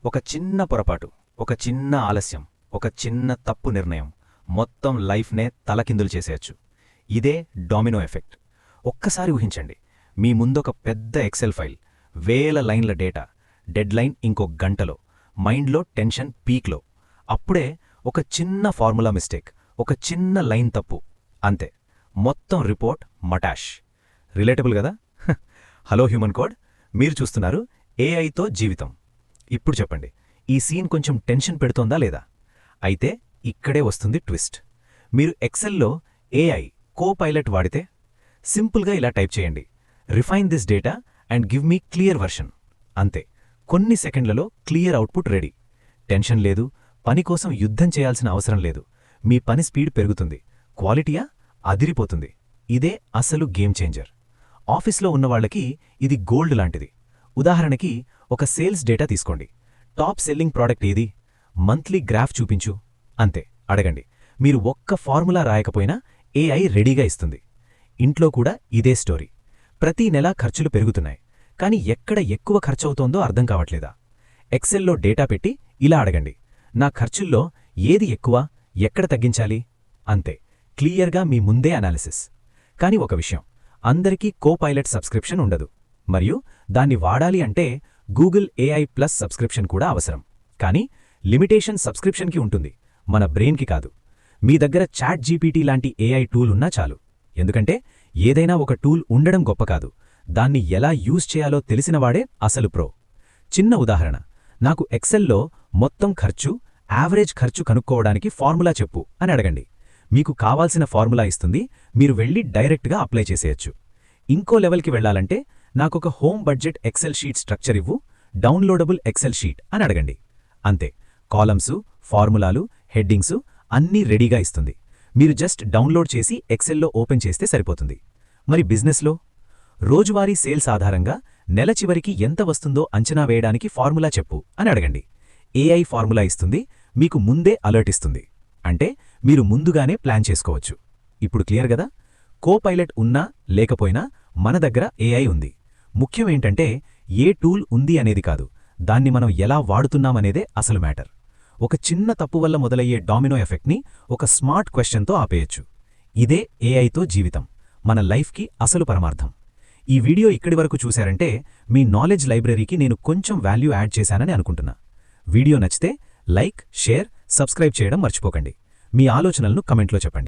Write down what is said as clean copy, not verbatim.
ఒక చిన్న పొరపాటు, ఒక చిన్న ఆలస్యం, ఒక చిన్న తప్పు నిర్ణయం మొత్తం లైఫ్నే తలకిందులు చేసేయచ్చు. ఇదే డామినో ఎఫెక్ట్. ఒక్కసారి ఊహించండి, మీ ముందొక పెద్ద ఎక్సెల్ ఫైల్, వేల లైన్ల డేటా, డెడ్లైన్ ఇంకో గంటలో, మైండ్లో టెన్షన్ పీక్లో. అప్పుడే ఒక చిన్న ఫార్ములా మిస్టేక్, ఒక చిన్న లైన్ తప్పు, అంతే, మొత్తం రిపోర్ట్ మటాష్. రిలేటబుల్ కదా? హలో హ్యూమన్ కోడ్, మీరు చూస్తున్నారు ఏఐతో జీవితం. ఇప్పుడు చెప్పండి, ఈ సీన్ కొంచెం టెన్షన్ పెడుతోందా లేదా? అయితే ఇక్కడే వస్తుంది ట్విస్ట్. మీరు ఎక్సెల్లో ఏఐ కో పైలట్ వాడితే సింపుల్గా ఇలా టైప్ చేయండి, refine this data and give me clear version. అంతే, కొన్ని సెకండ్లలో క్లియర్ అవుట్పుట్ రెడీ. టెన్షన్ లేదు, పని కోసం యుద్ధం చేయాల్సిన అవసరం లేదు. మీ పని స్పీడ్ పెరుగుతుంది, క్వాలిటీయా అదిరిపోతుంది. ఇదే అసలు గేమ్ చేంజర్. ఆఫీస్లో ఉన్నవాళ్లకి ఇది గోల్డ్ లాంటిది. ఉదాహరణకి ఒక సేల్స్ డేటా తీసుకోండి. టాప్ సెల్లింగ్ ప్రోడక్ట్ ఏది? మంత్లీ గ్రాఫ్ చూపించు. అంతే, అడగండి. మీరు ఒక్క ఫార్ములా రాయకపోయినా ఏఐ రెడీగా ఇస్తుంది. ఇంట్లో కూడా ఇదే స్టోరీ. ప్రతి నెలా ఖర్చులు పెరుగుతున్నాయి, కాని ఎక్కడ ఎక్కువ ఖర్చవుతోందో అర్థం కావట్లేదా? ఎక్సెల్లో డేటా పెట్టి ఇలా అడగండి, నా ఖర్చుల్లో ఏది ఎక్కువ, ఎక్కడ తగ్గించాలి? అంతే, క్లియర్గా మీ ముందే అనాలిసిస్. కాని ఒక విషయం, అందరికీ కో పైలట్ సబ్స్క్రిప్షన్ ఉండదు. మరియు దాన్ని వాడాలి అంటే గూగుల్ ఏఐ ప్లస్ సబ్స్క్రిప్షన్ కూడా అవసరం. కానీ లిమిటేషన్ సబ్స్క్రిప్షన్కి ఉంటుంది, మన బ్రెయిన్కి కాదు. మీ దగ్గర చాట్ జీపీటీ లాంటి ఏఐ టూల్ ఉన్నా చాలు. ఎందుకంటే ఏదైనా ఒక టూల్ ఉండడం గొప్ప కాదు, దాన్ని ఎలా యూజ్ చేయాలో తెలిసినవాడే అసలు ప్రో. చిన్న ఉదాహరణ, నాకు ఎక్సెల్లో మొత్తం ఖర్చు, యావరేజ్ ఖర్చు కనుక్కోవడానికి ఫార్ములా చెప్పు అని అడగండి. మీకు కావాల్సిన ఫార్ములా ఇస్తుంది, మీరు వెళ్ళి డైరెక్ట్గా అప్లై చేసేయచ్చు. ఇంకో లెవెల్కి వెళ్లాలంటే నాకొక home budget excel sheet structure ఇవ్వు, డౌన్లోడబుల్ ఎక్సెల్ షీట్ అని అడగండి. అంతే, కాలమ్సు, ఫార్ములాలు, హెడ్డింగ్సు అన్నీ రెడీగా ఇస్తుంది. మీరు జస్ట్ డౌన్లోడ్ చేసి ఎక్సెల్లో ఓపెన్ చేస్తే సరిపోతుంది. మరి బిజినెస్లో రోజువారీ సేల్స్ ఆధారంగా నెల చివరికి ఎంత వస్తుందో అంచనా వేయడానికి ఫార్ములా చెప్పు అని అడగండి. ఏఐ ఫార్ములా ఇస్తుంది, మీకు ముందే అలర్ట్ ఇస్తుంది. అంటే మీరు ముందుగానే ప్లాన్ చేసుకోవచ్చు. ఇప్పుడు క్లియర్ గదా? కో పైలట్ ఉన్నా లేకపోయినా మన దగ్గర ఏఐ ఉంది. ముఖ్యమేంటంటే ఏ టూల్ ఉంది అనేది కాదు, దాన్ని మనం ఎలా వాడుతున్నామనేదే అసలు మ్యాటర్. ఒక చిన్న తప్పు వల్ల మొదలయ్యే డామినో ఎఫెక్ట్ని ఒక స్మార్ట్ క్వశ్చన్తో ఆపేయచ్చు. ఇదే ఏఐతో జీవితం, మన లైఫ్కి అసలు పరమార్థం. ఈ వీడియో ఇక్కడి వరకు చూశారంటే మీ నాలెడ్జ్ లైబ్రరీకి నేను కొంచెం వాల్యూ యాడ్ చేశానని అనుకుంటున్నా. వీడియో నచ్చితే లైక్, షేర్, సబ్స్క్రైబ్ చేయడం మర్చిపోకండి. మీ ఆలోచనలను కమెంట్లో చెప్పండి.